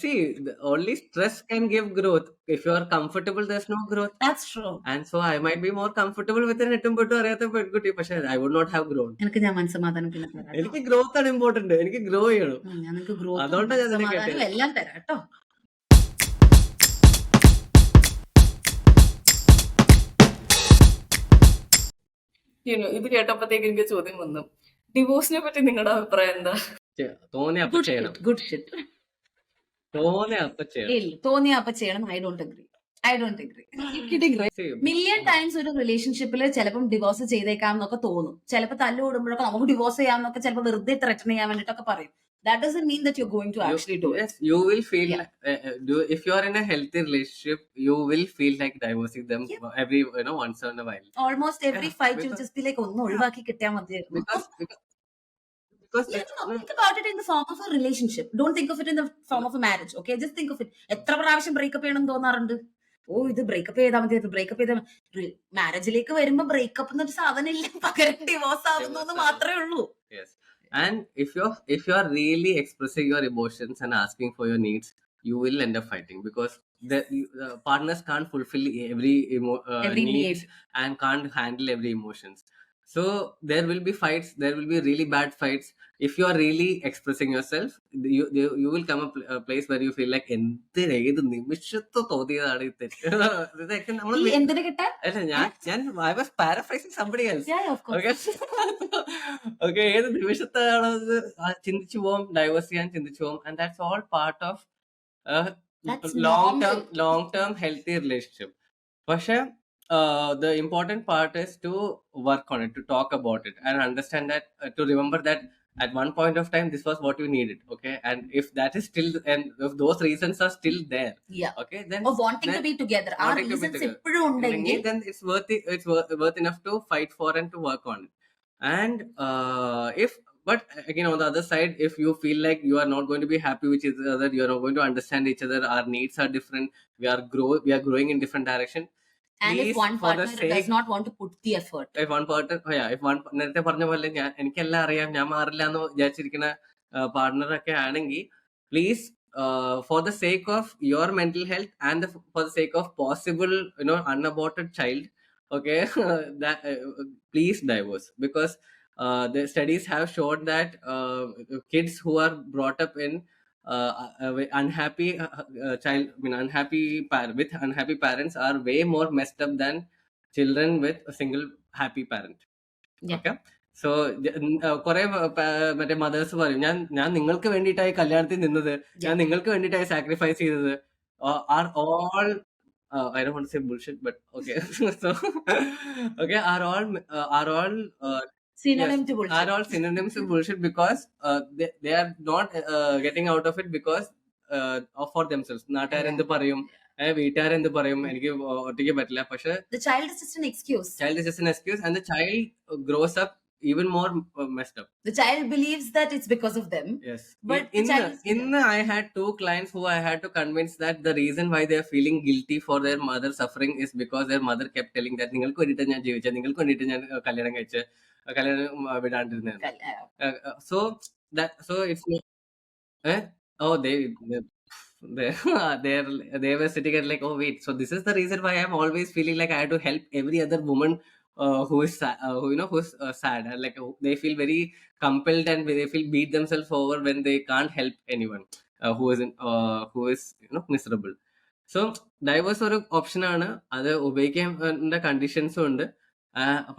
See, only stress can give growth. If you are comfortable, there's no growth. That's true. And so I might be more comfortable with an എട്ടുംപൊട്ടും അറിയാത്ത പെൺകുട്ടി. പക്ഷെ I would not have grown. എനിക്ക് ഞാൻ മനസ്സമാധാനം പിന്നെ തരാം കേട്ടോ. എനിക്ക് ഗ്രോത്ത് ആണ് ഇമ്പോർട്ടന്റ്. എനിക്ക് ഗ്രോ ചെയ്യണം. ഞാൻ നിനക്ക് ഗ്രോത്തും അതുകൊണ്ടാണ് ഞാൻ നിന്നെ മനസ്സമാധാനവും കേട്ടത്. എല്ലാം തരാം കേട്ടോ. ഇത് കേട്ടപ്പോഴത്തേക്ക് എനിക്ക് ചോദ്യം വന്നു, ഡിവോഴ്സിനെ പറ്റി നിങ്ങളുടെ അഭിപ്രായം എന്താ? തോന്നിയ അപ്പൊ ചെയ്യണം. Good shit. തോന്നിയ അപ്പൊ ചെയ്യണം. ഇല്ല, തോന്നിയ അപ്പൊ ചെയ്യണം. I don't agree. Million times ഒരു റിലേഷൻഷിപ്പിൽ ചിലപ്പം ഡിവോഴ്സ് ചെയ്തേക്കാം എന്നൊക്കെ തോന്നും. ചിലപ്പോൾ തല്ലുകൂടുമ്പോഴൊക്കെ നമുക്ക് ഡിവോഴ്സ് ചെയ്യാമെന്നൊക്കെ ചിലപ്പോൾ വെറുതെ ത്രെറ്റൻ ചെയ്യാൻ വേണ്ടിട്ടൊക്കെ പറയും. That doesn't mean that you're going to actually do it. Yes, you will feel if you are in a healthy relationship, you will feel like divorcing them every once in a while. Almost every fight you'll just be like, ഒന്ന് ഒഴിവാക്കി കിട്ടിയാൽ മതിയായിരുന്നു. Because think about it in the form of a relationship. Don't think of it in the form of a marriage. Okay, just think of it. എത്ര പ്രാവശ്യം breakup ചെയ്യണം തോന്നാറുണ്ട്? ഇത് breakup ചെയ്താൽ മതി, ബ്രേക്കപ്പ് ചെയ്താൽ മാരേജിലേക്ക് വരുമ്പോ ബ്രേക്കപ്പ് എന്നൊരു സാധനം ഇല്ല, പകരം ഡിവോഴ്സ് ആവുന്നു മാത്രമേ ഉള്ളൂ. And if you are really expressing your emotions and asking for your needs, you will end up fighting because the partners can't fulfill every needs and can't handle every emotions. So there will be fights. There will be really bad fights. If you are really expressing yourself, you will come a place where you feel like എന്തിനേത് നിമിഷത്തോ തോന്നിയതാണ് ഇത്. I was paraphrasing somebody else. Okay, ഏത് നിമിഷത്താണോ ചിന്തിച്ചു പോകും, diverse ചെയ്യാൻ ചിന്തിച്ചു പോകും. And that's all part of long term healthy relationship. പക്ഷെ the important part is to work on it, to talk about it and understand that, to remember that at one point of time this was what you needed. Okay, and if that is still, and if those reasons are still there, okay, then or wanting to be together, our reasons eppoഴും ഉണ്ടെങ്കിൽ, then it's worth enough to fight for and to work on it. And but again, on the other side, if you feel like you are not going to be happy with each other, you are not going to understand each other, our needs are different, we are growing in different direction. And if one partner does not want to put the effort, if one partner, നേരത്തെ പറഞ്ഞ പോലെ എനിക്കെല്ലാം അറിയാം, ഞാൻ മാറില്ല എന്ന് വിചാരിച്ചിരിക്കുന്ന partner ഒക്കെ ആണെങ്കിൽ, please, for the sake of your mental health and for the sake of possible unaborted child, okay, that please divorce, because the studies have shown that kids who are brought up in unhappy with unhappy parents are way more messed up than children with a single happy parent. Okay, so കുറെ മറ്റേ mothers പറയും, ഞാൻ നിങ്ങൾക്ക് വേണ്ടിയിട്ടായി കല്യാണത്തിൽ നിന്നത്, ഞാൻ നിങ്ങൾക്ക് വേണ്ടിയിട്ടായി sacrifice ചെയ്തത്, are all I don't want to say bullshit, but okay. So okay, are all synonym to bullshit. Are all synonyms to bullshit because they are not getting out of it because for themselves. നാട്ടുകാരെന്ത് പറയും, വീട്ടുകാരെന്ത് പറയും, എനിക്ക് ഒറ്റയ്ക്ക് പറ്റില്ല. പക്ഷെ the child is just an excuse. And the child grows up even more messed up. The child believes that it's because of them. Yes. But I had 2 clients who I had to convince that the reason why they are feeling guilty for their mother suffering is because their mother kept telling that നിങ്ങൾക്ക് വേണ്ടിയിട്ട് ഞാൻ ജീവിച്ചത്, നിങ്ങൾക്ക് വേണ്ടിയിട്ട് ഞാൻ കല്യാണം കഴിച്ച് കല്യാണം വിടാണ്ടിരുന്ന. So it's they were sitting at like, oh wait, so this is the reason why I'm always feeling like I had to help every other woman who is who's sad, and like they feel very compelled and they feel beat themselves over when they can't help anyone who is miserable. So divorce ഒരു option ആണ്, അത് ഉപയോഗിക്കേണ്ട കണ്ടീഷൻസും ഉണ്ട്.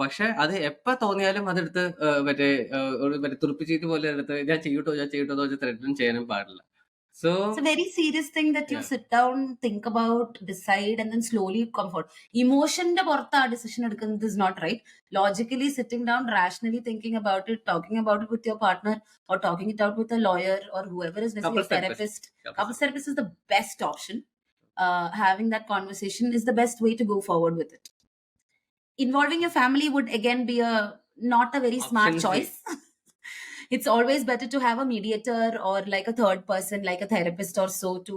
പക്ഷെ അത് എപ്പോ തോന്നിയാലും അതെടുത്ത് മറ്റേ തുറപ്പിച്ചിട്ട് പോലെ എടുത്ത് ഞാൻ ചെയ്യൂട്ടോ ത്രെറ്റൻ ചെയ്യാനും പാടില്ല. So it's a very serious thing that you sit down, think about, decide, and then slowly come forward. Emotion the portha decision edukkunnathu is not right. Logically sitting down, rationally thinking about it, talking about it with your partner, or talking it out with a lawyer or whoever is necessary, therapist. Couples therapist is the best option. Having that conversation is the best way to go forward with it. Involving your family would again be not a very smart choice. It's always better to have a mediator or like a third person, like a therapist or so, to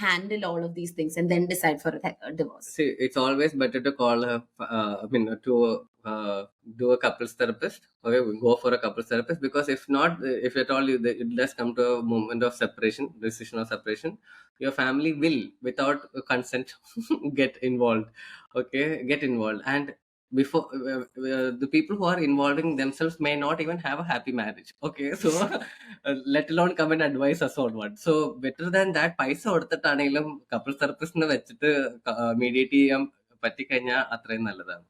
handle all of these things and then decide for a divorce. See, it's always better to call to do a couples therapist. Okay, we go for a couples therapist, because if not, if at all it does come to a moment of separation, decision of separation, your family will, without consent, get involved. Okay, get involved. And before the people who are involving themselves may not even have a happy marriage. Okay, so let alone come and advise us on what. So better than that, പൈസ കൊടുത്തിട്ടാണെങ്കിലും couples തെറപ്പിസ്റ്റിനെ വെച്ചിട്ട് മീഡിയേറ്റ് ചെയ്യാൻ പറ്റിക്കഴിഞ്ഞാൽ അത്രയും നല്ലതാണ്.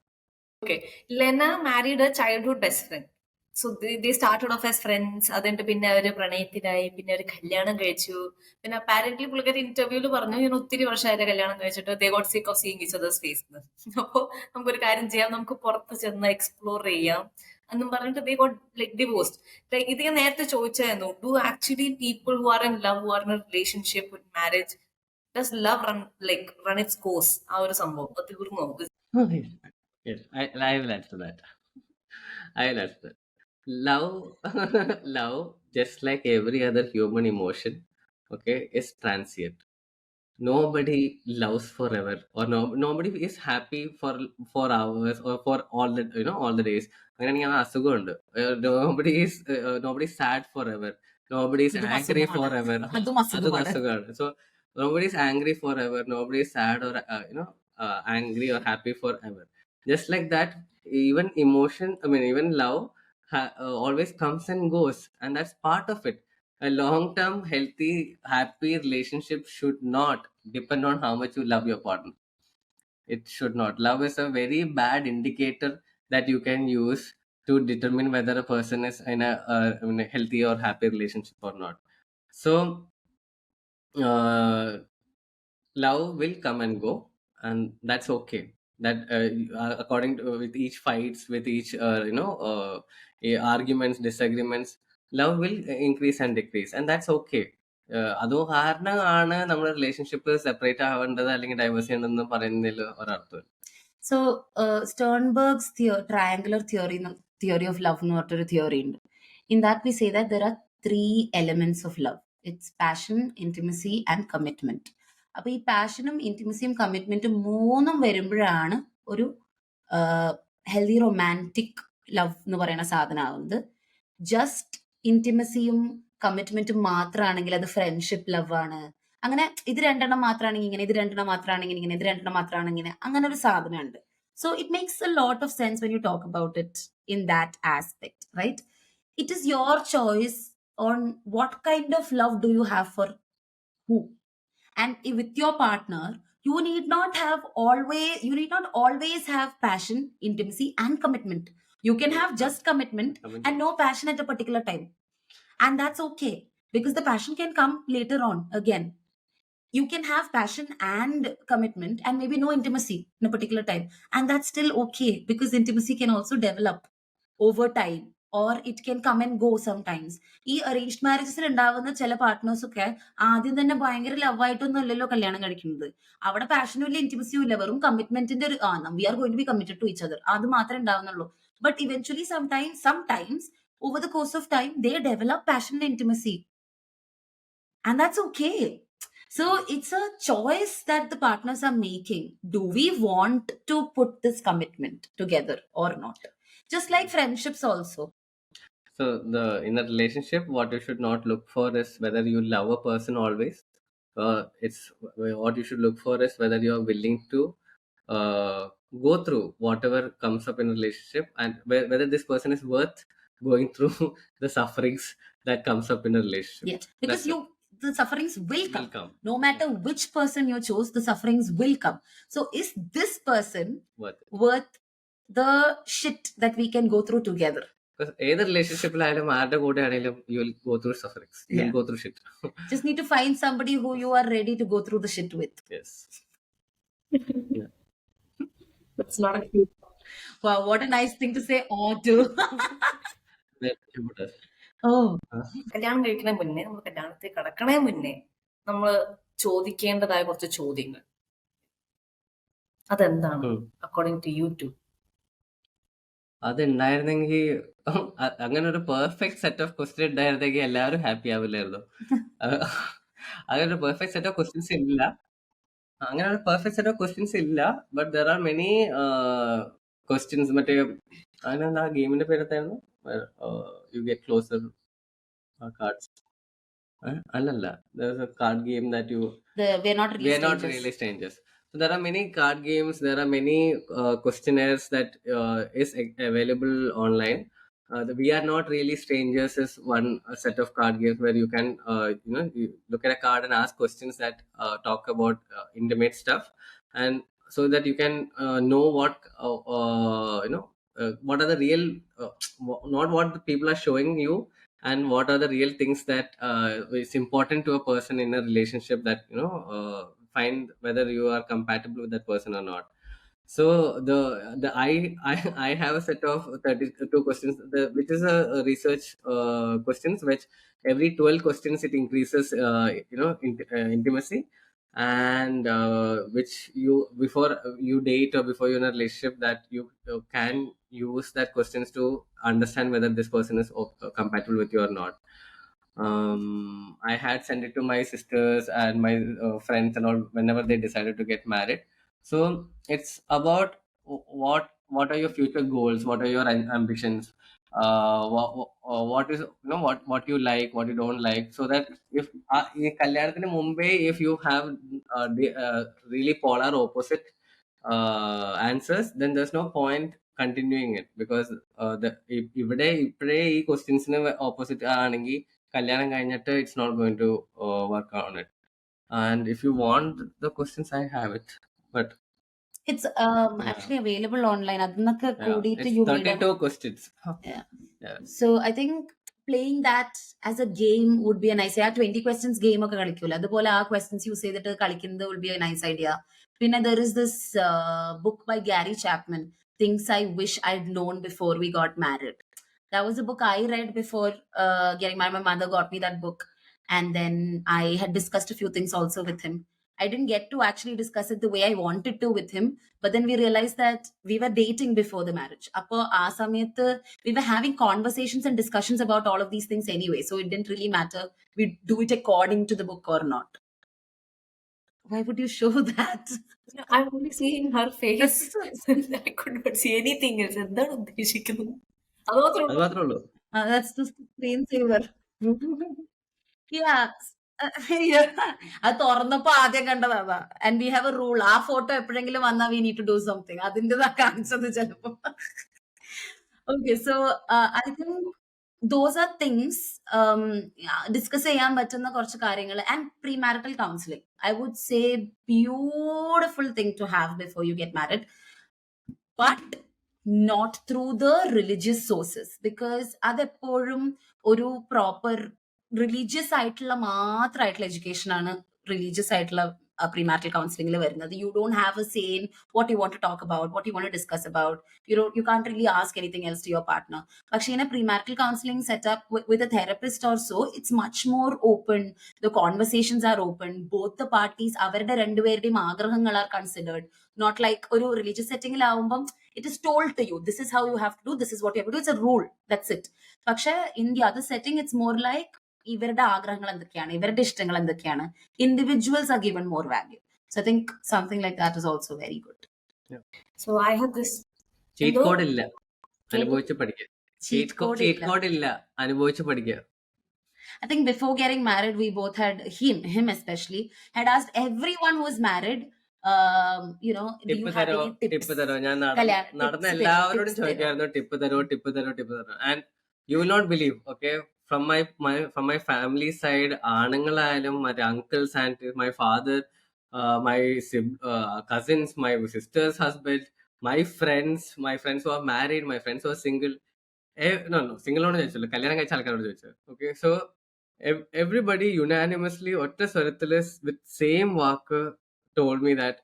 Okay, Lena married a childhood best friend. So they started off as friends. അതിന്റെ പിന്നെ അവര് പ്രണയത്തിലായി, പിന്നെ അവര് കല്യാണം കഴിച്ചു. പിന്നെ അപ്പാരന്റ്ലി പുള്ളിക്കാരി ഇന്റർവ്യൂല് പറഞ്ഞു, ഒത്തിരി വർഷമായിട്ട് കല്യാണം കഴിച്ചിട്ട് they got sick of seeing each other's face. അപ്പോ നമുക്കൊരു കാര്യം ചെയ്യാം, നമുക്ക് പുറത്ത് ചെന്ന് എക്സ്പ്ലോർ ചെയ്യാം എന്നും പറഞ്ഞിട്ട് they got like divorced. Like ഇത് ഞാൻ നേരത്തെ ചോദിച്ചായിരുന്നു, do actually people who are in love, who are in a relationship with marriage, does love run its course? ആ ഒരു സംഭവം അത് തീർന്നോ? Yes, I will answer that. I will answer that. Love, love, just like every other human emotion, okay, is transient. Nobody loves forever, or nobody is happy for hours or for all the, all the days. അങ്ങനെയാണെങ്കിൽ അത് അസുഖമുണ്ട്. Nobody is sad forever. Nobody is ഇതും angry അസുഖമാണ്. forever. അതും അതും അസുഖമാണ്. അസുഖമാണ്. So nobody is angry forever. Nobody is sad or angry or happy forever. Just like that, even emotion, I mean, even love always comes and goes, and that's part of it. A long-term, healthy, happy relationship should not depend on how much you love your partner. It should not. Love is a very bad indicator that you can use to determine whether a person is in a healthy or happy relationship or not. So, love will come and go, and that's okay. That according to, with each fights, with each arguments, disagreements, love will increase and decrease, and that's okay. അതോ കാരണമാണ് നമ്മുടെ relationship separate ആവേണ്ടത് അല്ലെങ്കിൽ diverse ചെയ്യണമെന്ന് പറയുന്നതിൽ ഒരർത്ഥം. So Sternberg's triangular theory of love എന്ന് പറഞ്ഞൊരു theory ഉണ്ട്. In that we say that there are 3 elements of love. It's passion, intimacy and commitment. അപ്പൊ ഈ പാഷനും ഇന്റിമസിയും കമ്മിറ്റ്മെന്റും മൂന്നും വരുമ്പോഴാണ് ഒരു ഹെൽത്തി റൊമാൻറ്റിക് ലവ് എന്ന് പറയുന്ന സാധനമാവുന്നത്. ജസ്റ്റ് ഇന്റിമസിയും കമ്മിറ്റ്മെന്റും മാത്രമാണെങ്കിൽ അത് ഫ്രണ്ട്ഷിപ്പ് ലവ് ആണ്. അങ്ങനെ ഇത് രണ്ടെണ്ണം മാത്രമാണെങ്കിൽ ഇങ്ങനെ, ഇത് രണ്ടെണ്ണം മാത്രമാണെങ്കിൽ ഇങ്ങനെ, ഇത് രണ്ടെണ്ണം മാത്രമാണെങ്കിൽ ഇങ്ങനെ, അങ്ങനെ ഒരു സാധനമുണ്ട്. So it makes a lot of sense when you talk about it in that aspect, right? It is your choice on what kind of love do you have for who. And with your partner, you need not always have passion, intimacy and commitment. You can have just commitment and no passion at a particular time, and that's okay, because the passion can come later on again. You can have passion and commitment and maybe no intimacy in a particular time, and that's still okay, because intimacy can also develop over time, or it can come and go sometimes. ഈ arranged മാരേജസിൽ ഉണ്ടാവുന്ന ചില partners ഒക്കെ ആദ്യം തന്നെ ഭയങ്കര love ആയിട്ടൊന്നും അല്ലല്ലോ കല്യാണം കഴിക്കുന്നത്. അവിടെ പാഷനും ഇല്ല, ഇന്റിമസിയും ഇല്ല, വെറും കമ്മിറ്റ്മെന്റിന്റെ ഒരു we are going to be committed to each other, അത് മാത്രമേ ഉണ്ടാവുന്നുള്ളൂ. But eventually sometimes over the course of time they develop passion and intimacy, and that's okay. So it's a choice that the partners are making. Do we want to put this commitment together or not? Just like friendships also. So in a relationship, what you should not look for is whether you love a person always. It's what you should look for is whether you are willing to go through whatever comes up in a relationship, and whether this person is worth going through the sufferings that comes up in a relationship. Yes, because the sufferings will come. No matter which person you chose, the sufferings will come. So is this person worth the shit that we can go through together? Because either relationship-ലായാലും ആരുടെ കൂടെ ആണെങ്കിലും you will go through sufferings. You will go through shit. Just need to find somebody who you are ready to go through the shit with. Yes. Yeah. That's not a cute. Wow, what a nice thing to say. Or to. Oh. കല്യാണം കഴിക്കണ മുന്നേ, നമ്മൾ കല്യാണത്തിൽ കടക്കണേ മുന്നേ നമ്മൾ ചോദിക്കേണ്ടതായ കുറച്ച് ചോദ്യങ്ങൾ, അതെന്താണ് അക്കോർഡിംഗ് ടു യു ടു? അതുണ്ടായിരുന്നെങ്കിൽ, അങ്ങനെ ഒരു പെർഫെക്റ്റ് സെറ്റ് ഓഫ് ക്വസ്റ്റ്യൻ ഉണ്ടായിരുന്നെങ്കിൽ എല്ലാവരും ഹാപ്പി ആവില്ലായിരുന്നു. അങ്ങനെ ഒരു പെർഫെക്റ്റ് സെറ്റ് ഓഫ് ക്വസ്റ്റ്യൻസ് ഇല്ല. But there are many questions മറ്റേ അതിനെന്താ ഗെയിമിന്റെ പേരെത്തായിരുന്നു? You get closer cards. അല്ലല്ല, there's a card game that you We're not really we are not strangers. really strangers. So there are many card games, there are many questionnaires that is available online. We are not really strangers is one set of card games where you can you look at a card and ask questions that talk about intimate stuff, and so that you can know what what are the real not what the people are showing you, and what are the real things that is important to a person in a relationship, that find whether you are compatible with that person or not. So the I have a set of 32 questions, which is a research questions, which every 12 questions it increases intimacy, and which you, before you date or before you're in a relationship, that you can use that questions to understand whether this person is compatible with you or not. I had sent it to my sisters and my friends and all whenever they decided to get married. So it's about what are your future goals, what are your ambitions, what is what you like, what you don't like, so that if ഈ കല്യാണത്തിന് മുമ്പേ if you have really polar opposite answers, then there's no point continuing it, because ഇവിടെ ഇപ്പോഴേ ഈ ക്വസ്റ്റ്യൻസിന് opposite ആണെങ്കിൽ കല്യാണം കഴിഞ്ഞിട്ട് it's not going to work on it. And if you want the questions, I have it, but It's yeah, actually available online. Adnaka yeah, koodittu it's you made a 32 questions. yeah. Yeah. So I think playing that as a game would be a nice idea. 20 questions game ഒക്കെ കളിക്കൂല അതുപോലെ ആ questions use ചെയ്തിട്ട് കളിക്കുന്നത് would be a nice idea. പിന്നെ there is this book by Gary Chapman, Things I Wish I'd Known Before We Got Married. That was a book I read before getting married. My mother got me that book, and then I had discussed a few things also with him. I didn't get to actually discuss it the way I wanted to with him, but then we realized that we were dating before the marriage. Appo aa samayathu we were having conversations and discussions about all of these things anyway, so it didn't really matter we do it according to the book or not. Why would you show that? I'm only seeing her face. I could not see anything else. എന്താണ് ഉദ്ദേശിക്കുന്നത്? അത് മാത്രമേ അത് ഉള്ളൂ. മാത്രമേ ഉള്ളൂ. That's the screensaver. Yeah. Yeah. അത് തുറന്നപ്പോ ആദ്യം കണ്ടത് അതാ. And we have a rule. ആ ഫോട്ടോ എപ്പോഴെങ്കിലും വന്നാൽ we need to do something. അതിൻ്റെതാ കാണിച്ചത് ചിലപ്പോ. Okay, so I think those are things discuss ചെയ്യാൻ പറ്റുന്ന കുറച്ച് കാര്യങ്ങൾ. And premarital counselling I would say beautiful thing to have before you get married, but not through the religious sources, because അതെപ്പോഴും ഒരു proper religious ആയിട്ടുള്ള മാത്രമായിട്ടുള്ള education ആണ് religious ആയിട്ടുള്ള പ്രീമാരിറ്റൽ കൗൺസിലിംഗിൽ വരുന്നത്. You don't have a say in what you want to talk about, what you want to discuss about. You can't really ask anything else to your partner. പക്ഷേ in a premarital counseling setup with a therapist or so, it's much more open. The conversations are open. Both the parties, അവരുടെ രണ്ടുപേരുടെയും ആഗ്രഹങ്ങൾ are considered. Not like ഒരു religious setting ആവുമ്പം it is told to you, this is how you have to do, this is what you have to do, it's a rule, that's it. പക്ഷേ in the other setting, it's more like ഇവരുടെ ആഗ്രഹങ്ങൾ എന്തൊക്കെയാണ്, ഇവരുടെ ഇഷ്ടങ്ങൾ എന്തൊക്കെയാണ്. Individuals are given more value. So I think something like that is also very good. Yeah. So I have this. Cheat code ഇല്ല, അനുഭവിച്ച് പഠിക്കുക. Cheat code ചീറ്റ് ഇല്ല. കോഡ് ഇല്ല, അനുഭവിച്ച് പഠിക്കുക. I think before getting married, we both had him especially had asked everyone who is married, do you tip have തരോ, any tips? Tip തരോ. ഞാൻ നടന്ന tips എല്ലാവരോടും തരോ. ചോദിക്കായിരുന്നു, ടിപ്പ് തരോ, ടിപ്പ് തരോ, ടിപ്പ് തരോ. And you will not believe, okay, from my family side, ആണുങ്ങളായാലും മറ്റേ uncles, and my father, my cousins, my sister's husband, my friends who are married, my friends who are single. No, സിംഗിളോട് ചോദിച്ചല്ലോ, കല്യാണം കഴിച്ച ആൾക്കാരോട് ചോദിച്ചത്. Okay, so everybody unanimously ഒറ്റ സ്വരത്തില് with same walk told me that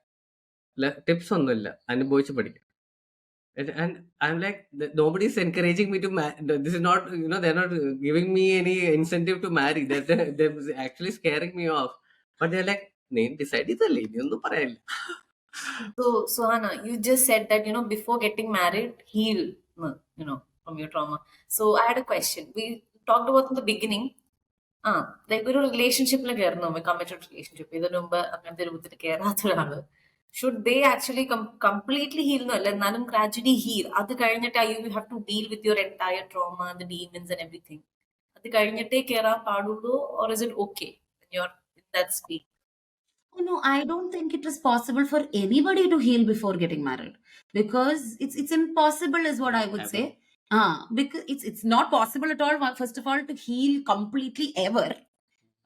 tips ഒന്നുമില്ല, അനുഭവിച്ച് പഠിക്കുക. And I'm like, nobody's encouraging me to marry. This is not, they're not giving me any incentive to marry. They're actually scaring me off. But they're like, నేను decide ചെയ്തല്ലേ, ഇനിയൊന്നും പറയാനില്ല. So Hannah, you just said that, before getting married, heal, from your trauma. So I had a question. We talked about in the beginning, like ഒരു റിലേഷൻഷിപ്പിൽ കയറുന്നു, committed relationship, ഇതിനു മുമ്പ് അങ്ങനത്തെ രൂപത്തിൽ കയറാത്ത ഒരാള്. should they actually completely heal? No, എന്നാലും gradually heal. അത് കഴിഞ്ഞിട്ട് you have to deal with your entire trauma, the demons and everything. അത് കഴിഞ്ഞിട്ടേ കേറാൻ പാടുള്ളൂ, or is it okay when you're in that speed? Oh, no, I don't think it is possible for anybody to heal before getting married, because it's impossible, is what I would Ever. say. Because it's not possible at all. First of all, to heal completely ever,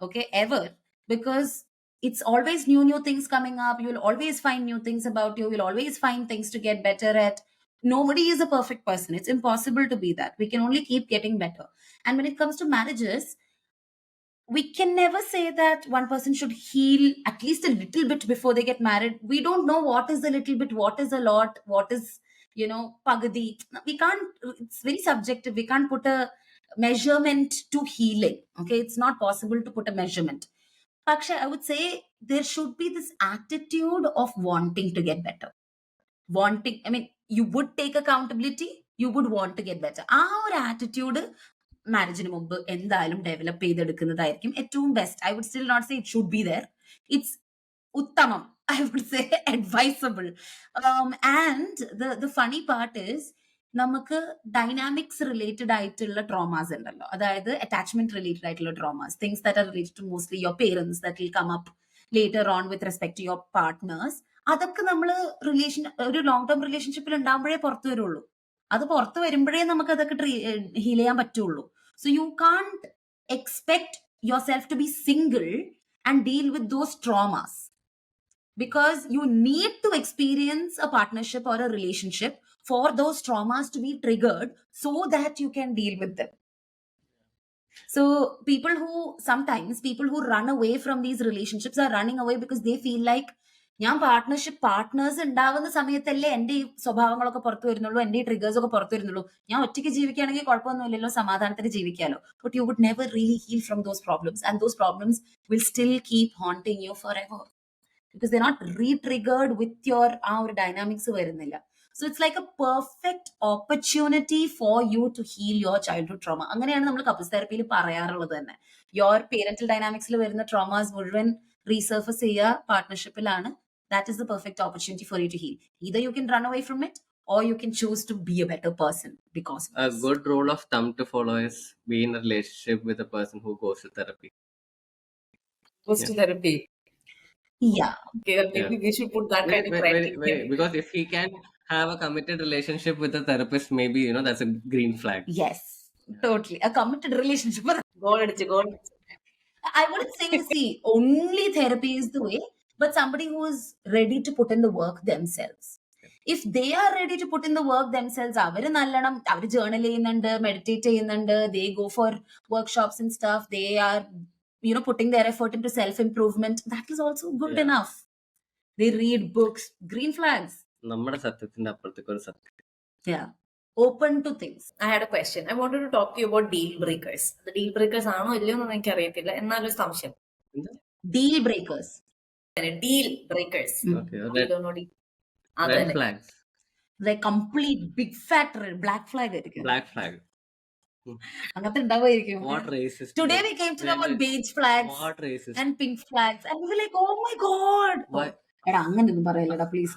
okay, ever, because it's always new things coming up. You will always find new things about you. You'll always find things to get better at. Nobody is a perfect person. It's impossible to be that. We can only keep getting better. And when it comes to marriages, we can never say that one person should heal at least a little bit before they get married. We don't know what is a little bit, what is a lot, what is, pagadi. We can't, it's very subjective. We can't put a measurement to healing. Okay. It's not possible to put a measurement. Paksha, I would say there should be this attitude of wanting to get better. Wanting, I mean, you would take accountability, you would want to get better. Our attitude മാരേജിന് മുമ്പ് എന്തായാലും develop ചെയ്തെടുക്കുന്നതായിരിക്കും ഏറ്റവും best. I would still not say it should be there. It's ഉത്തമം. I would say advisable. And the funny part is, നമുക്ക് dynamics related ആയിട്ടുള്ള traumas ഉണ്ടല്ലോ, അതായത് attachment related ആയിട്ടുള്ള traumas, things that are related to mostly your parents that will come up later on with respect to your partners. അതൊക്കെ നമ്മൾ ഒരു long term റിലേഷൻഷിപ്പിൽ ഉണ്ടാകുമ്പോഴേ പുറത്തു വരുള്ളൂ. അത് പുറത്തു വരുമ്പോഴേ നമുക്ക് അതൊക്കെ ഹീൽ ചെയ്യാൻ പറ്റുള്ളൂ. So you can't expect yourself to be single and deal with those traumas, because you need to experience a partnership or a relationship for those traumas to be triggered so that you can deal with them. So sometimes people who run away from these relationships are running away because they feel like, ഞാൻ partners ഉണ്ടാവുന്ന സമയത്തല്ലേ എന്റെ ഈ സ്വഭാവങ്ങളൊക്കെ പുറത്തു വരുന്നുള്ളൂ, എന്റെ ഈ triggers ഒക്കെ പുറത്തു വരുന്നുള്ളൂ. ഞാൻ ഒറ്റയ്ക്ക് ജീവിക്കുകയാണെങ്കിൽ കുഴപ്പമൊന്നുമില്ലല്ലോ, സമാധാനത്തിന് ജീവിക്കാലോ. But you would never really heal from those problems, and those problems will still keep haunting you for ever, because they're not re-triggered with your dynamics വരുന്നില്ല. So it's like a perfect opportunity for you to heal your childhood trauma. അങ്ങനെയാണ് നമ്മൾ couples തെറപ്പിയിൽ പറയാറുള്ളത് തന്നെ. Your parental ഡൈനാമിക്സിൽ വരുന്ന traumas മുഴുവൻ റീസർഫസ് ചെയ്യുക പാർട്ട്ണർഷിപ്പിലാണ്. That is the perfect opportunity for you to heal. Either you can run away from it, or you can choose to be a better person because of A this. good rule of thumb to follow is be in a relationship with a person who goes to therapy. Goes to therapy. Yeah. Okay, maybe we should put that kind of criteria. Because if he can have a committed relationship with a therapist, maybe that's a green flag. Yes. Totally. A committed relationship. Goal അടിച്ച്. I wouldn't say, see, only therapy is the way, but somebody who is ready to put in the work themselves. If they are ready to put in the work themselves, അവര് നല്ലോണം അവര് journal ചെയ്യുന്നുണ്ട്, meditate ചെയ്യുന്നുണ്ട്, they go for workshops and stuff, they are putting their effort into self improvement, that is also good enough. They read books, green flags. നമ്മുടെ സത്യത്തിന്റെ അപ്പുറത്തേക്ക് ഒരു സത്യം. Yeah. Open to things. I had a question. I wanted to talk to you about deal breakers. The deal breakers ആണോ ഇല്ലയോ എന്ന് എനിക്ക് അറിയത്തില്ല, എന്നാലും ഒരു സംശയം. Deal breakers. Deal breakers. Okay. Red flags. Like complete big fat black flag ആയിരിക്കും. Black flag. അങ്ങനത്തെ ഉണ്ടാവുമായിരിക്കും. What racist? Today we came to know about beige flags. What racist? And pink flags, and we were like, oh my god. Why? എടാ അങ്ങനൊന്നും പറയല്ലടാ please.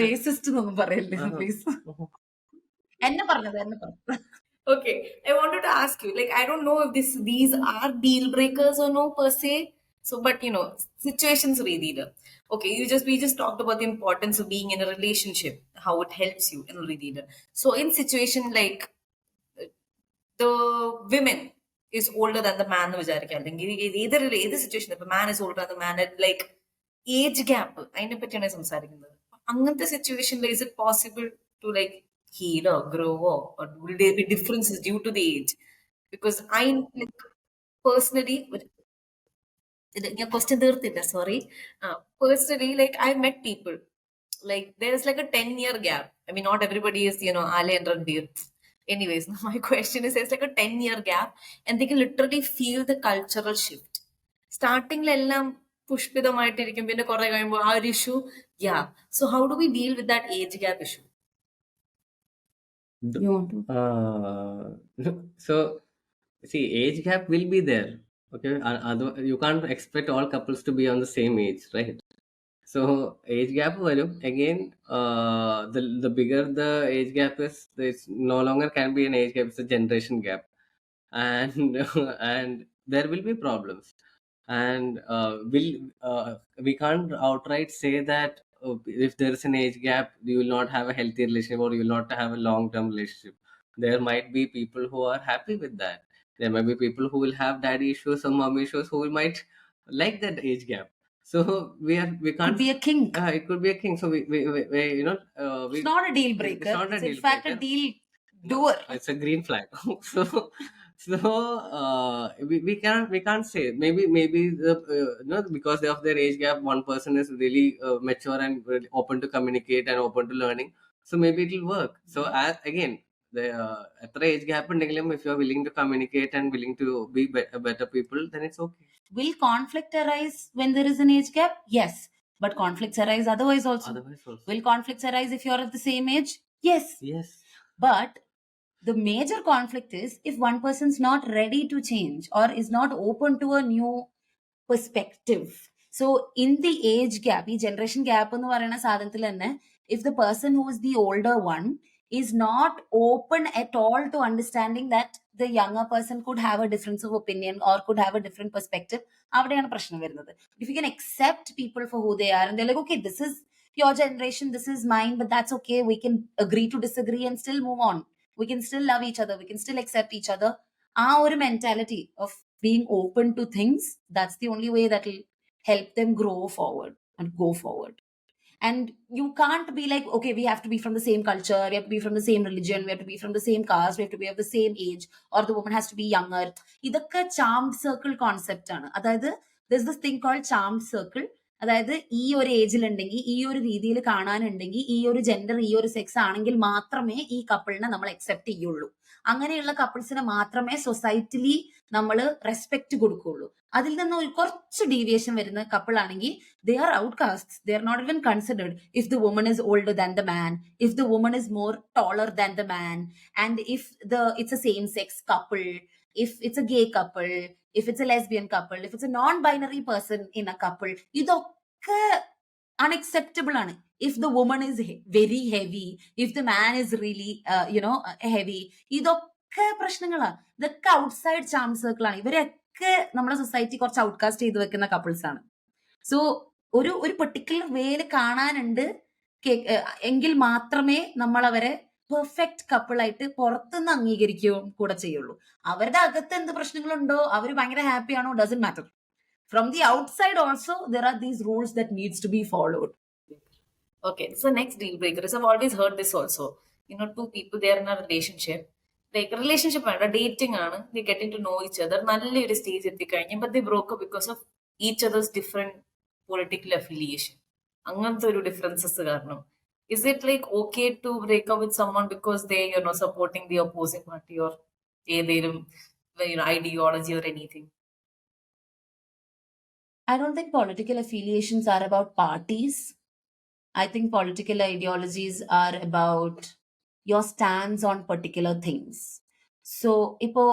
Racist എന്നൊന്നും പറയല്ലേ please. എന്നെ പറഞ്ഞത്. Okay, I wanted to ask you, like, I don't know if these are deal breakers or no per se. So, but situations really. Okay, we just talked about the importance of being in a relationship, how it helps you in really. So, in situation like the women is older than the man, either situation, if a man is older than the man, like age gap, അതിനെ പറ്റിയാണ് സംസാരിക്കുന്നത്. അങ്ങനത്തെ സിറ്റുവേഷനിൽ is it possible to like heal or grow, or will there be differences due to the age? Because I like personally, your question തീർത്തില്ല, sorry. Personally, like I've met people, like there's like a 10-year gap. I mean, not everybody is Ale and Ranbir. Anyways, my question is, there's like a 10-year gap, and they can literally feel the cultural shift. Starting എല്ലാം പുഷ്പിതമായിട്ടിരിക്കും, പിന്നെ കുറെ കഴിയുമ്പോൾ ആ ഒരു issue. So how do we deal with that age gap issue? You want to? So see, age gap will be there. Okay, you can't expect all couples to be on the same age, right? So age gap varum again. The bigger the age gap is, it's no longer can be an age gap, it's a generation gap. And and there will be problems. And we can't outright say that if there is an age gap you will not have a healthy relationship or you will not have a long term relationship. There might be people who are happy with that. There might be people who will have daddy issues or mom issues who might like that age gap. So we Could can't. be a kink. It could be a king. So we It's not a deal it's breaker. not a It's in deal fact a breaker. deal No, doer. it's a green flag. We can't say. Maybe the because of their age gap, one person is really mature and really open to communicate and open to learning. So maybe it will work. So again, the at the age gap, if you are willing to communicate and willing to be better people, then it's okay. Will conflict arise when there is an age gap? Yes. But conflicts arise otherwise also. Otherwise also. Will conflicts arise if you're of the same age? Yes. Yes. But the major conflict is if one person's not ready to change or is not open to a new perspective. So in the age gap, the generation gap, if the person who is the older one is not open at all to understanding that the younger person could have a difference of opinion or could have a different perspective, അവിടെയാണ് പ്രശ്നം വരുന്നത്. If you can accept people for who they are and they're like, okay, this is your generation, this is mine, but that's okay. We can agree to disagree and still move on. We can still love each other. We can still accept each other. Our mentality of being open to things, that's the only way that will help them grow forward and go forward. And you can't be like, okay, we have to be from the same culture, we have to be from the same religion, we have to be from the same caste, we have to be of the same age, or the woman has to be younger. ഇതൊക്കെ charmed circle concept ആണ്. അതായത് there's this thing called charmed circle. അതായത് ഈ ഒരു ഏജിൽ ഉണ്ടെങ്കിൽ, ഈ ഒരു രീതിയിൽ കാണാനുണ്ടെങ്കിൽ, ഈ ഒരു ജെൻഡർ, ഈ ഒരു സെക്സ് ആണെങ്കിൽ മാത്രമേ ഈ കപ്പിളിനെ നമ്മൾ അക്സെപ്റ്റ് ചെയ്യുള്ളൂ. അങ്ങനെയുള്ള കപ്പിൾസിനെ മാത്രമേ സൊസൈറ്റിലി നമ്മൾ റെസ്പെക്ട് കൊടുക്കുള്ളൂ. അതിൽ നിന്ന് ഒരു കുറച്ച് ഡീവിയേഷൻ വരുന്ന കപ്പിൾ ആണെങ്കിൽ they are outcasts. They are not even considered. If the woman is older than the man, if the woman is more taller than the man, and if it's a same sex couple, if it's a gay couple, if it's a lesbian couple, if it's a non-binary person in a couple, ഇതൊക്കെ unacceptable ആണ്. If the woman is very heavy, if the man is really heavy, ഇതൊക്കെ പ്രശ്നങ്ങളാ. ഇതൊക്കെ outside charm circle ആണ്. ഇവരൊക്കെ നമ്മുടെ society കുറച്ച് outcast ചെയ്ത് വെക്കുന്ന കപ്പിൾസ് ആണ്. സോ ഒരു പെർട്ടിക്കുലർ വേയിൽ കാണാനുണ്ട് എങ്കിൽ മാത്രമേ നമ്മൾ അവരെ പെർഫെക്റ്റ് കപ്പിളായിട്ട് പുറത്തുനിന്ന് അംഗീകരിക്കുകയും കൂടെ ചെയ്യുള്ളൂ. അവരുടെ അകത്ത് എന്ത് പ്രശ്നങ്ങളുണ്ടോ, അവർ ഭയങ്കര ഹാപ്പി ആണോ, doesn't matter. From the outside also, there are these rules that needs to be followed. Okay, so next deal breaker is, I've always heard this also. Two people, they are in a relationship. Like relationship and dating, they're getting to know each other. Nallൊരു stage എത്തിക്കഴിഞ്ഞു, but they broke up because of each other's different political affiliation. അങ്ങനത്തെ ഒരു differences കാരണം. Is it like okay to break up with someone because they supporting the opposing party or ഏതെങ്കിലും ideology or anything? I don't think political affiliations are about parties. I think political ideologies are about your stance on particular things. So, ipo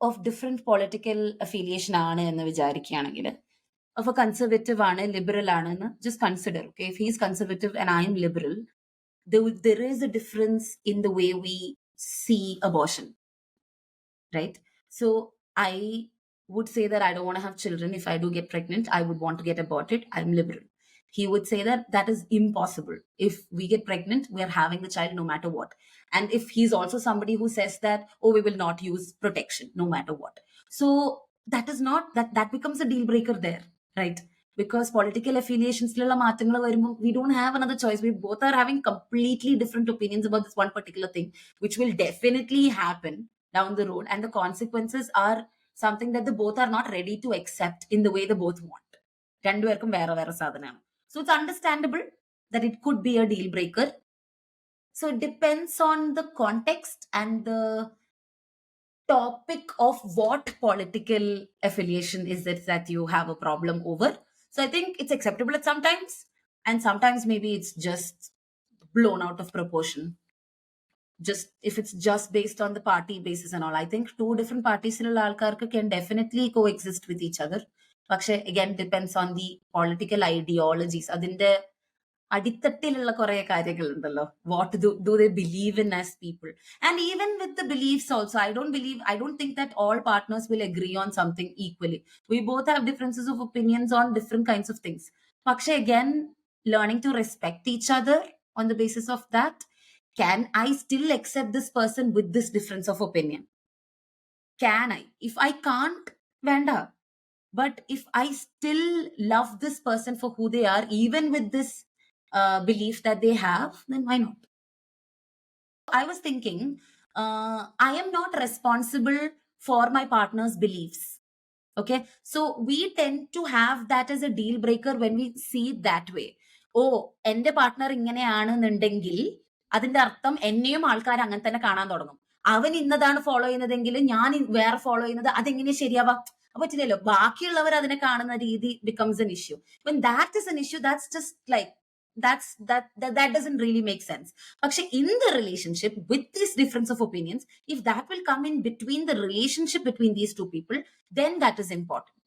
of different political affiliation aanu ennu vicharikkyanengil, of a conservative aanu, liberal aanu, just consider, okay, if he's conservative and I am liberal, there is a difference in the way we see abortion, right? So, I would say that I don't want to have children. If I do get pregnant, I would want to get aborted. I'm liberal. He would say that that is impossible. If we get pregnant, we are having the child no matter what. And if he's also somebody who says that, oh, we will not use protection no matter what. So that is not, that becomes a deal breaker there, right? Because political affiliations, we don't have another choice. We both are having completely different opinions about this one particular thing, which will definitely happen down the road. And the consequences are something that the both are not ready to accept in the way they both want. രണ്ടുപേർക്കും വേറെ വേറെ സാധനമാണ്. So it's understandable that it could be a deal breaker. So it depends on the context and the topic of what political affiliation is it that you have a problem over. So I think it's acceptable at sometimes, and sometimes maybe it's just blown out of proportion. Just if it's just based on the party basis and all. I think two different parties can definitely coexist with each other. But again, depends on the political ideologies. Adinte അടിത്തട്ടിലുള്ള കുറെ കാര്യങ്ങളുണ്ടല്ലോ. What do they believe in as people? And even with the beliefs also, I don't think that all partners will agree on something equally. We both have differences of opinions on different kinds of things. പക്ഷെ again, learning to respect each other on the basis of that, can I still accept this person with this difference of opinion? Can I? If I can't, venda. But if I still love this person for who they are, even with this belief that they have, then why not? I was thinking, I am not responsible for my partner's beliefs. Okay, so we tend to have that as a deal breaker when we see it that way. Oh, എന്റെ partner ഇങ്ങനെയാണെന്നുണ്ടെങ്കിൽ അതിന്റെ അർത്ഥം എന്നെയും ആൾക്കാർ അങ്ങനെ തന്നെ കാണാൻ തുടങ്ങും. അവൻ ഇന്നതാണ് ഫോളോ ചെയ്യുന്നതെങ്കിൽ ഞാൻ വേറെ ഫോളോ ചെയ്യുന്നത് അതെങ്ങനെ ശരിയാവാം? പറ്റില്ലല്ലോ. ബാക്കിയുള്ളവർ അതിനെ കാണുന്ന രീതി becomes an issue. When that is an issue, that's just like that doesn't really make sense. പക്ഷെ in the relationship with this difference of opinions, if that will come in between the relationship between these two people, then that is important.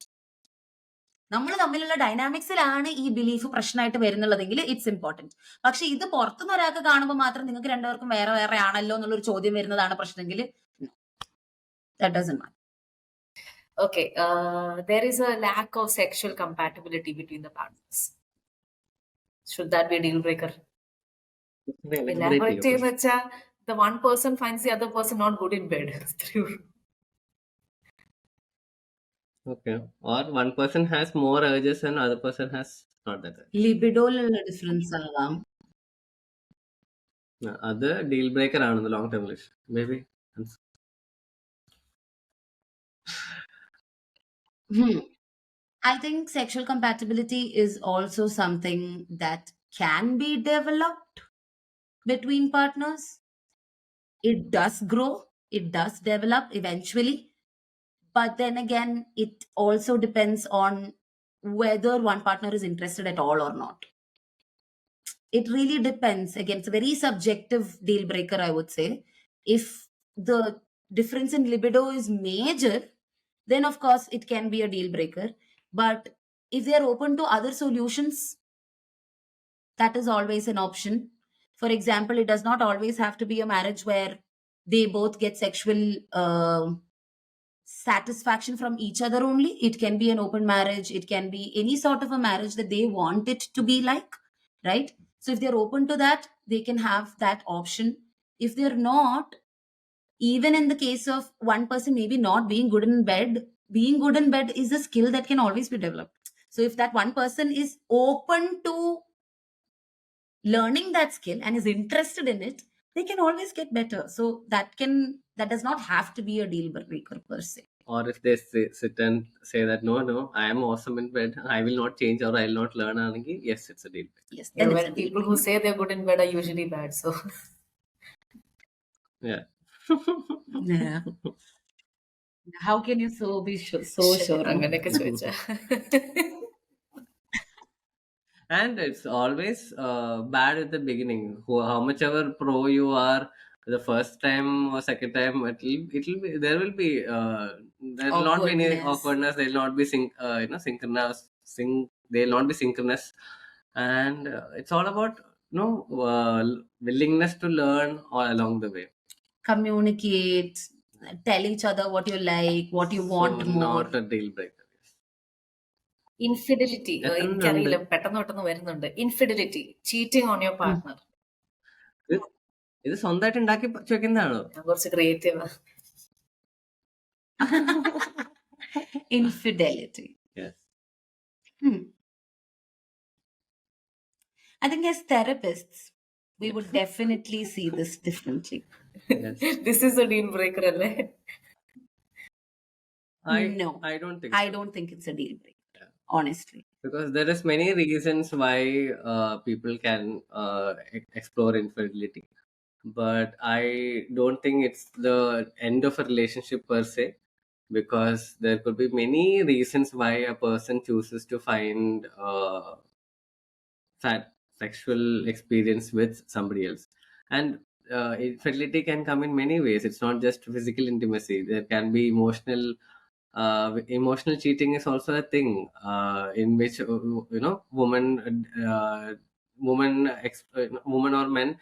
നമ്മൾ തമ്മിലുള്ള ഡൈനാമിക്സിലാണ് ഈ belief പ്രശ്നമായിട്ട് വരുന്നുള്ളതെങ്കിൽ it's important. പക്ഷെ ഇത് പുറത്തുനിന്ന് ഒരാൾക്ക് കാണുമ്പോൾ മാത്രം നിങ്ങൾക്ക് രണ്ടുപേർക്കും വേറെ വേറെ ആണല്ലോ എന്നുള്ളൊരു ചോദ്യം വരുന്നതാണ് പ്രശ്നമെങ്കിൽ that doesn't matter. Okay, there is a lack of sexual compatibility between the partners. Should that be a deal breaker? Elaborate എന്ന് വെച്ചാൽ the one person finds the other person not good in bed. Okay. Or one person has more urges and other person has not that urge. ലിബിഡോയിലുള്ള difference ആകാം. അത് deal breaker ആണ് long term relation. Maybe I think sexual compatibility is also something that can be developed between partners. It does grow, it does develop eventually. But then again, it also depends on whether one partner is interested at all or not. It really depends. Again, it's a very subjective deal breaker, I would say. If the difference in libido is major, then of course it can be a deal breaker. But if they are open to other solutions, that is always an option. For example, it does not always have to be a marriage where they both get sexual satisfaction from each other only. It can be an open marriage. It can be any sort of a marriage that they want it to be like, right? So if they're open to that, they can have that option. If they're not, even in the case of one person maybe not being good in bed, being good in bed is a skill that can always be developed. So if that one person is open to learning that skill and is interested in it, they can always get better. So that does not have to be a deal breaker per se. Or if they sit and say that no, I am awesome in bed, I will not change or I will not learn, yes, it's a deal breaker. Yes, then when people who say they're good in bed are usually bad. So yeah. Yeah. How can you be so sure? അങ്ങനെയൊക്കെ ചോദിച്ചാ. And it's always bad at the beginning. How much ever pro you are, the first time or second time, it'll be there will be there will not be any awkwardness. There will not be synchronous. They'll not be synchronous, and it's all about willingness to learn all along the way. Communicate, tell each other what you like, what you want more. Not a deal breaker. Infidelity എനിക്കറിയില്ല, പെട്ടെന്ന് വരുന്നുണ്ട്. Infidelity, cheating on your partner. ഇത് സ്വന്തമായിട്ട് ഉണ്ടാക്കി വെക്കുന്നതാണോ? കുറച്ച് creative. Infidelity. Yes. I think as therapists, we would definitely see this differently. Yes. This is a deal breaker, അല്ലേ? No, I don't think. I don't think it's a deal breaker. Honestly, because there is many reasons why people can explore infidelity, but I don't think it's the end of a relationship per se, because there could be many reasons why a person chooses to find sexual experience with somebody else. And infidelity can come in many ways. It's not just physical intimacy. There can be emotional cheating is also a thing in which woman women or men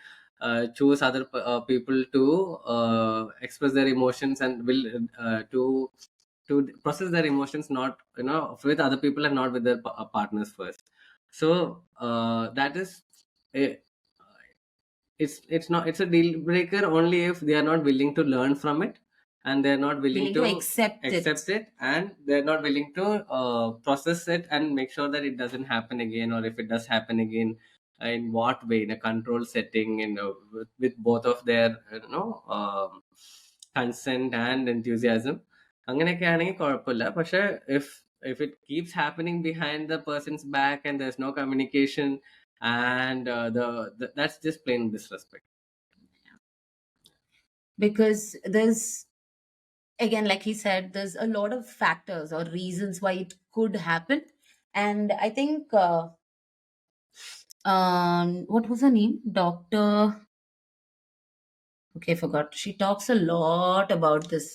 choose other people to express their emotions and will to process their emotions, not with other people and not with their partners first. So that is a, it's a deal breaker only if they are not willing to learn from it, and they're not willing to accept it, and they're not willing to process it and make sure that it doesn't happen again, or if it does happen again, in what way, in a control setting, with both of their consent and enthusiasm. അങ്ങനെയൊക്കെ ആണെങ്കിൽ കുഴപ്പമില്ല. പക്ഷെ if it keeps happening behind the person's back and there's no communication, and that's just plain disrespect. Because there's, again, like he said, there's a lot of factors or reasons why it could happen. And I think what was her name, Dr. Okay, I forgot. She talks a lot about this.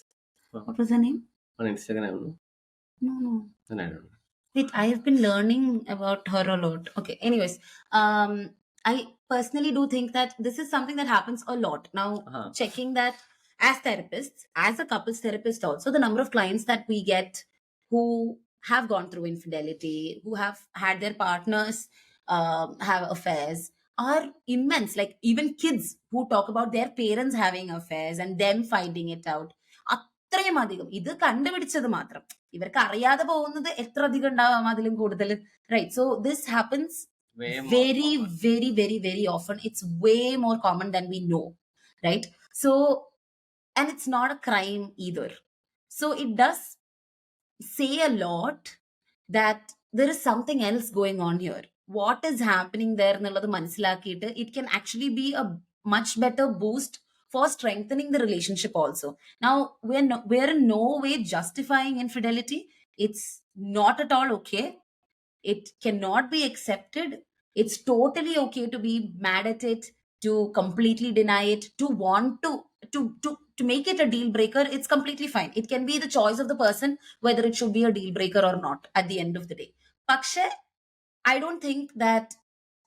What was her name? On Instagram, No. then I don't know. Wait, I have been learning about her a lot. Okay, anyways, I personally do think that this is something that happens a lot. Now, checking that as therapists, as a couples therapist also, the number of clients that we get who have gone through infidelity, who have had their partners have affairs, are immense. Like, even kids who talk about their parents having affairs and them finding it out. അത്രയും അധികം. ഇത് കണ്ടുപിടിച്ചത് മാത്രം. ഇവർക്ക് അറിയാതെ പോകുന്നത് എത്ര അധികം ഉണ്ടാവാം അതിലും കൂടുതൽ, right? So this happens very, very, very, very often. It's way more common than we know, right? So, and it's not a crime either. So it does say a lot that there is something else going on here. What is happening there എന്നുള്ളത് മനസ്സിലാക്കിയിട്ട് it can actually be a much better boost for strengthening the relationship also. Now, we're in no way justifying infidelity. It's not at all okay. It cannot be accepted. It's totally okay to be mad at it, to completely deny it, to want to make it a deal breaker. It's completely fine. It can be the choice of the person whether it should be a deal breaker or not at the end of the day. Pakshe, I don't think that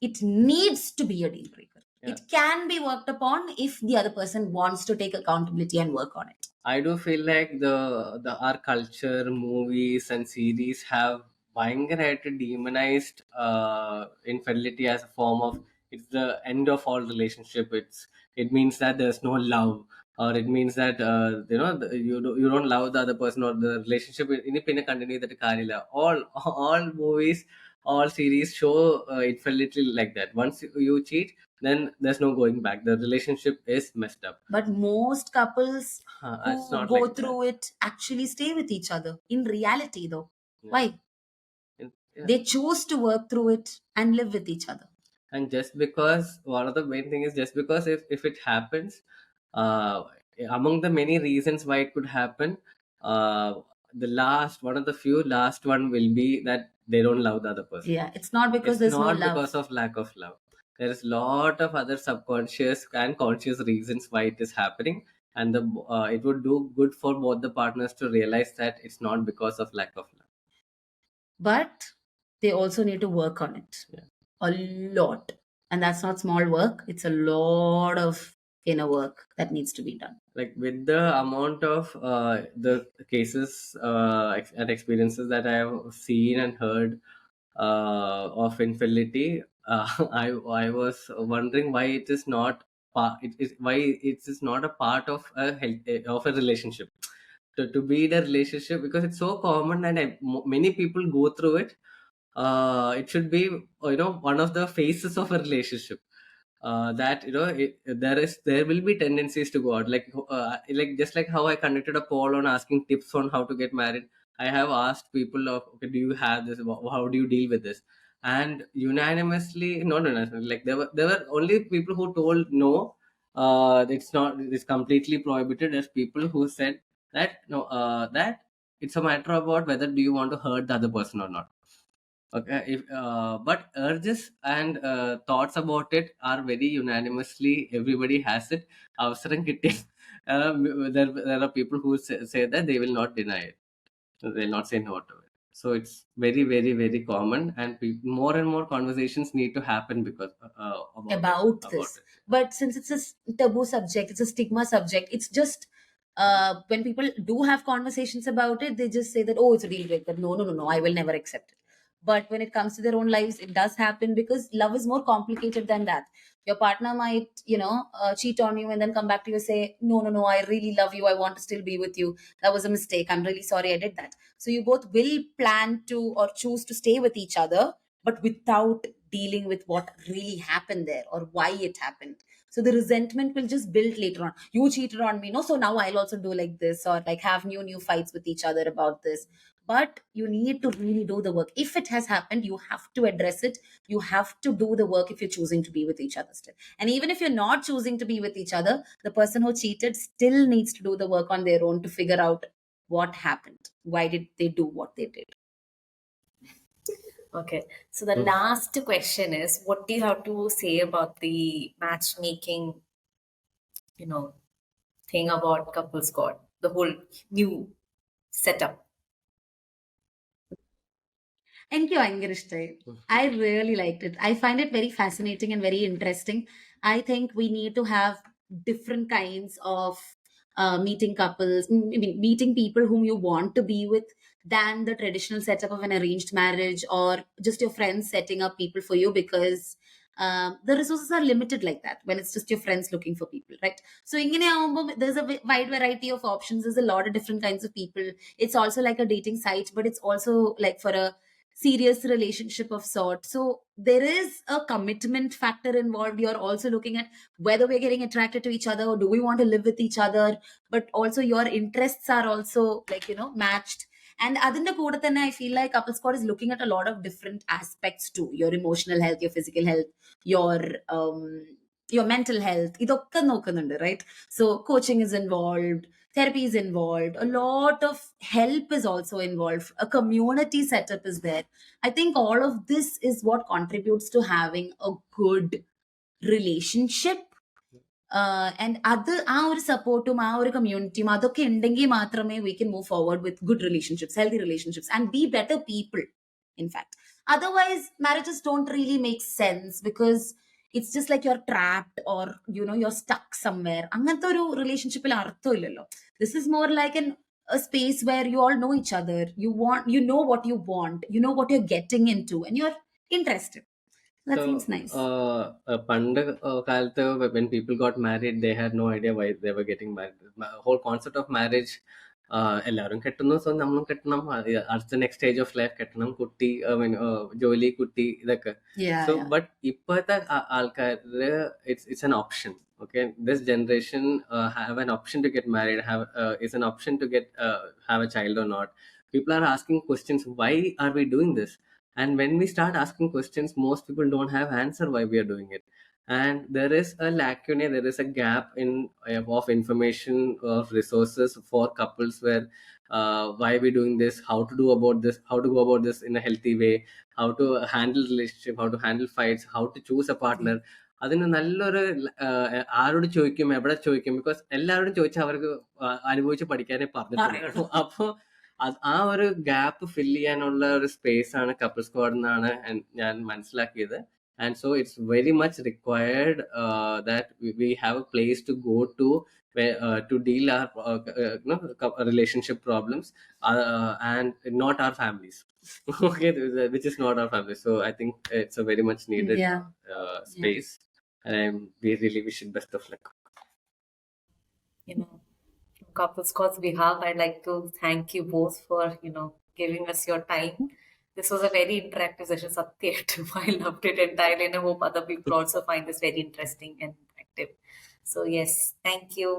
it needs to be a deal breaker. Yeah. It can be worked upon if the other person wants to take accountability and work on it. I do feel like our culture, movies and series have ഭയങ്കരമായിട്ട് demonized infidelity as a form of, it's the end of all relationship. It means that there's no love, or it means that you don't love the other person, or the relationship ഇനി പിന്നെ continue ചെയ്തിട്ട് കാര്യമില്ല. All movies, all series show infidelity like that. Once you cheat, then there's no going back. The relationship is messed up. But most couples It's who not go like through it actually stay with each other. In reality, though, Yeah. why? Yeah. They choose to work through it and live with each other. And just because, one of the main thing is, just because if it happens, among the many reasons why it could happen, one of the few last one will be that they don't love the other person. Yeah, it's not because It's there's not no love. because of lack of love. There is lot of other subconscious and conscious reasons why it is happening, and it would do good for both the partners to realize that it's not because of lack of love. But they also need to work on it. Yeah. A lot. And that's not small work. It's a lot of inner work that needs to be done. Like, with the amount of the cases and experiences that I have seen and heard of infidelity, I was wondering why it is not why it is not a part of a relationship, to be in a relationship, because it's so common and many people go through it. It should be one of the phases of a relationship, that there will be tendencies to go out, like just like how I conducted a poll on asking tips on how to get married. I have asked people okay, do you have this, how do you deal with this? And unanimously, not unanimously, like there were only people who told no, it's completely prohibited, as people who said that no, that it's a matter about whether do you want to hurt the other person or not. Okay, but urges and thoughts about it are very unanimously, everybody has it. Avasaram kitti, there are people who say that they will not deny it. They will not say no to it. So it's very, very, very common, and more and more conversations need to happen because about this. it. But since it's a taboo subject, it's a stigma subject, it's just when people do have conversations about it, they just say that, oh, it's a deal breaker. No, no, no, no, I will never accept it. But when it comes to their own lives, it does happen, because love is more complicated than that. Your partner might, cheat on you and then come back to you and say, no, no, no, I really love you. I want to still be with you. That was a mistake. I'm really sorry I did that. So you both will plan to or choose to stay with each other, but without dealing with what really happened there or why it happened. So the resentment will just build later on. You cheated on me, no? So now I'll also do like this, or like have new fights with each other about this. But you need to really do the work. If it has happened, you have to address it. You have to do the work if you're choosing to be with each other still. And even if you're not choosing to be with each other, the person who cheated still needs to do the work on their own to figure out what happened. Why did they do what they did? Okay. So the last question is, what do you have to say about the matchmaking, thing about CoupleSquad, the whole new setup? എനിക്ക് ഭയങ്കര ഇഷ്ടമായി. I really liked it. I find it very fascinating and very interesting. I think we need to have different kinds of meeting couples, I mean, meeting people whom you want to be with, than the traditional setup of an arranged marriage or just your friends setting up people for you, because the resources are limited like that when it's just your friends looking for people, right? So there's a wide variety of options. There's a lot of different kinds of people. It's also like a dating site, but it's also like for a serious relationship of sort. So there is a commitment factor involved. You're also looking at whether we're getting attracted to each other or do we want to live with each other, but also your interests are also like matched. And അതിന്റെ കൂടെ തന്നെ I feel like CoupleSquad is looking at a lot of different aspects too: your emotional health, your physical health, your um your mental health. ഇതൊക്കെ നോക്കുന്നുണ്ട്, right? So coaching is involved, therapy is involved, a lot of help is also involved, a community setup is there. I think all of this is what contributes to having a good relationship. And other our supportum, our community, അതൊക്കെ ഉണ്ടെങ്കിൽ മാത്രമേ we can move forward with good relationships, healthy relationships, and be better people, in fact. Otherwise marriages don't really make sense, because it's just like you're trapped, or you're stuck somewhere. അങ്ങനത്തെ ഒരു റിലേഷൻഷിപ്പിൽ അർത്ഥമില്ലല്ലോ. This is more like a space where you all know each other. You know what you want, you know what you're getting into, and you're interested. That seems nice. പണ്ട് കാലത്ത് when people got married, they had no idea why they were getting married. Whole concept of marriage, എല്ലാവരും കെട്ടുന്നു, so നമ്മളും കെട്ടണം, അടുത്ത next stage of life കെട്ടണം, കുട്ടി, ജോലി, കുട്ടി, ഇതൊക്കെ. സോ ബട്ട് ഇപ്പോഴത്തെ ആൾക്കാര് it's an option. Okay, this generation have an option to get married, is an option to get have a child or not. People are asking questions, why are we doing this? And when we start asking questions, most people don't have answer why we are doing it. And there is a lacuna, there is a gap in of information, of resources for couples, where why are we doing this, how to do about this, how to go about this in a healthy way, how to handle relationship, how to handle fights, how to choose a partner. അതിന് നല്ലൊരു ആരോട് ചോദിക്കും, എവിടെ ചോദിക്കും, because എല്ലാവരോടും ചോദിച്ചാൽ അവർക്ക് അനുഭവിച്ച് പഠിക്കാനേ പറഞ്ഞിട്ടുള്ളൂ. അപ്പോൾ ആ ഒരു ഗ്യാപ്പ് ഫില്ല് ചെയ്യാനുള്ള ഒരു സ്പേസ് ആണ് CoupleSquad എന്നാണ് ഞാൻ മനസ്സിലാക്കിയത്. And so it's very much required that we have a place to go to where, to deal our relationship problems, and not our families. Okay, which is not our families. So I think it's a very much needed space, and we really wish it best of luck. CoupleSquad's behalf, I'd like to thank you both for giving us your time. This was a very interactive session. Satya, I loved it entirely, and I hope other people also find this very interesting and active. So yes, thank you.